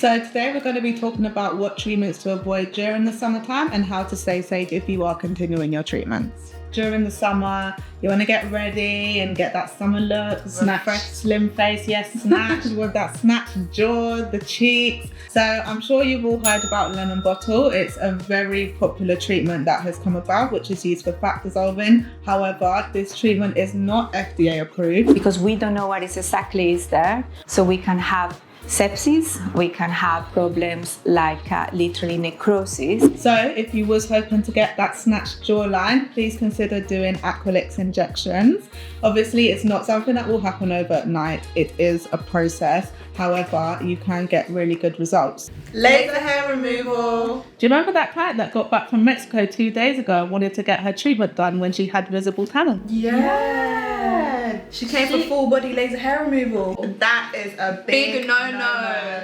So today we're going to be talking about what treatments to avoid during the summertime and how to stay safe if you are continuing your treatments. During the summer, you want to get ready and get that summer look, fresh, slim face, yes, snatched with that snatched jaw, the cheeks. So I'm sure you've all heard about lemon bottle. It's a very popular treatment that has come about, which is used for fat dissolving. However, this treatment is not FDA approved. Because we don't know what exactly is there, so we can have sepsis, we can have problems like literally necrosis. So if you was hoping to get that snatched jawline, please consider doing acrylics injections. Obviously, it's not something that will happen overnight. It is a process. However, you can get really good results. Laser hair removal. Do you remember that client that got back from Mexico 2 days ago and wanted to get her treatment done when she had visible tannin? Yeah. She came for full body laser hair removal. That is a big no.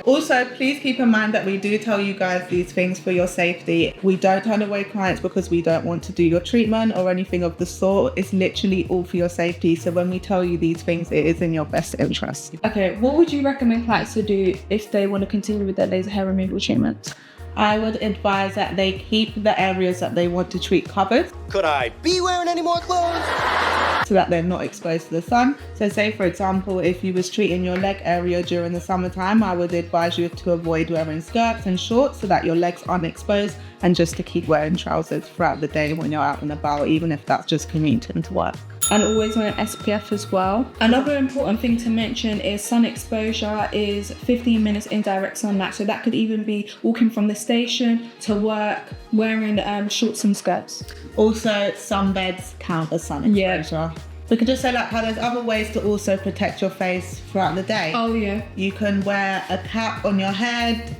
Also, please keep in mind that we do tell you guys these things for your safety. We don't turn away clients because we don't want to do your treatment or anything of the sort. It's literally all for your safety. So when we tell you these things, it is in your best interest. Okay, what would you recommend clients to do if they want to continue with their laser hair removal treatment? I would advise that they keep the areas that they want to treat covered. Could I be wearing any more clothes? So that they're not exposed to the sun. So say for example, if you was treating your leg area during the summertime, I would advise you to avoid wearing skirts and shorts so that your legs aren't exposed, and just to keep wearing trousers throughout the day when you're out and about, even if that's just commuting to work. And always wear an SPF as well. Another important thing to mention is sun exposure is 15 minutes in direct sunlight. So that could even be walking from the station to work, wearing shorts and skirts. Also, sunbeds count as sun exposure. We could just say like how there's other ways to also protect your face throughout the day. Oh yeah. You can wear a cap on your head.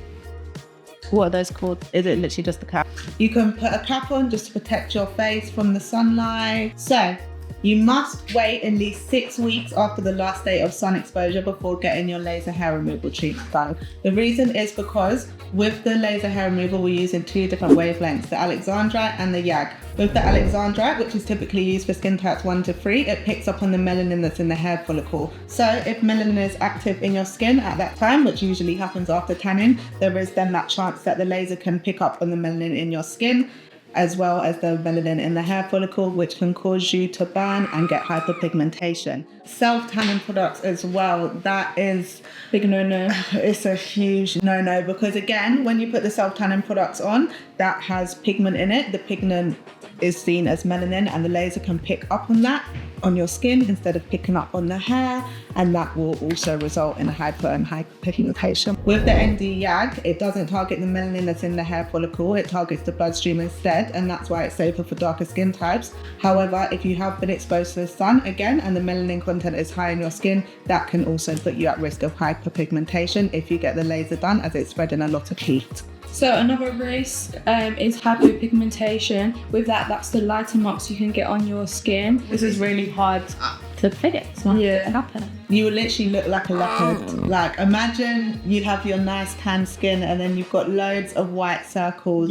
What are those called? Is it literally just a cap? You can put a cap on just to protect your face from the sunlight. So you must wait at least 6 weeks after the last day of sun exposure before getting your laser hair removal treatment done. The reason is because with the laser hair removal, we're using 2 different wavelengths, the Alexandrite and the YAG. With the Alexandrite, which is typically used for skin types 1 to 3, it picks up on the melanin that's in the hair follicle. So if melanin is active in your skin at that time, which usually happens after tanning, there is then that chance that the laser can pick up on the melanin in your skin, as well as the melanin in the hair follicle, which can cause you to burn and get hyperpigmentation. Self-tanning products as well, that is big no-no. It's a huge no-no because again, when you put the self-tanning products on, that has pigment in it. The pigment is seen as melanin and the laser can pick up on that on your skin instead of picking up on the hair, and that will also result in a hyper and hyperpigmentation. With the ND-YAG, it doesn't target the melanin that's in the hair follicle, it targets the bloodstream instead, and that's why it's safer for darker skin types. However, if you have been exposed to the sun again and the melanin content is high in your skin, that can also put you at risk of hyperpigmentation if you get the laser done, as it's spreading a lot of heat. So another risk is hyperpigmentation. With that, that's the lighter marks you can get on your skin. This is really hard to fix. Yeah. You will literally look like a leopard. Like imagine you have your nice tan skin and then you've got loads of white circles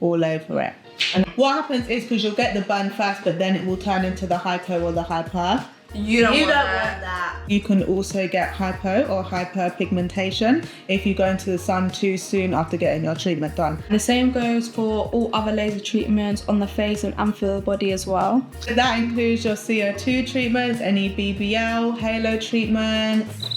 all over it. And what happens is because you'll get the burn first, but then it will turn into the hypo or the hyper. You don't want that. You can also get hypo or hyperpigmentation if you go into the sun too soon after getting your treatment done. The same goes for all other laser treatments on the face and for the body as well. So that includes your CO2 treatments, any BBL, halo treatments,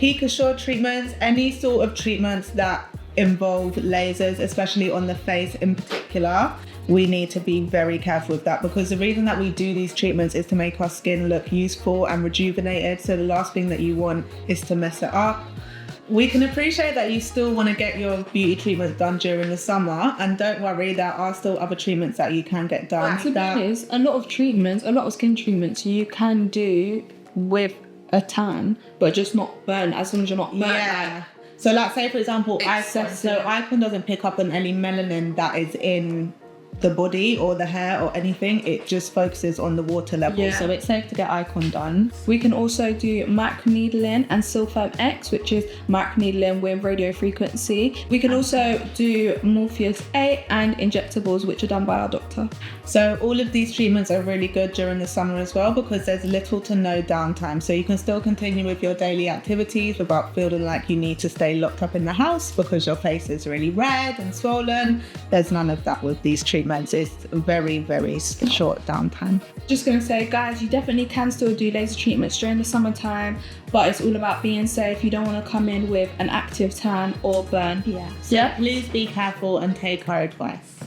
PicoSure treatments, any sort of treatments that involve lasers, especially on the face in particular. We need to be very careful with that because the reason that we do these treatments is to make our skin look youthful and rejuvenated. So the last thing that you want is to mess it up. We can appreciate that you still want to get your beauty treatments done during the summer, and don't worry, there are still other treatments that you can get done. To be honest, a lot of skin treatments you can do with a tan, but just not burn, as long as you're not burnt. Yeah. So like say for example, Icon doesn't pick up on any melanin that is in the body or the hair or anything. It just focuses on the water level. Yeah. So it's safe to get icon done. We can also do microneedling and Silfoam X, which is microneedling with radio frequency. We can also do Morpheus 8 and injectables, which are done by our doctor. So all of these treatments are really good during the summer as well, because there's little to no downtime. So you can still continue with your daily activities without feeling like you need to stay locked up in the house because your face is really red and swollen. There's none of that with these treatments. It's very, very short downtime. Just gonna say, guys, you definitely can still do laser treatments during the summertime, but it's all about being safe. You don't want to come in with an active tan or burn. So please be careful and take our advice.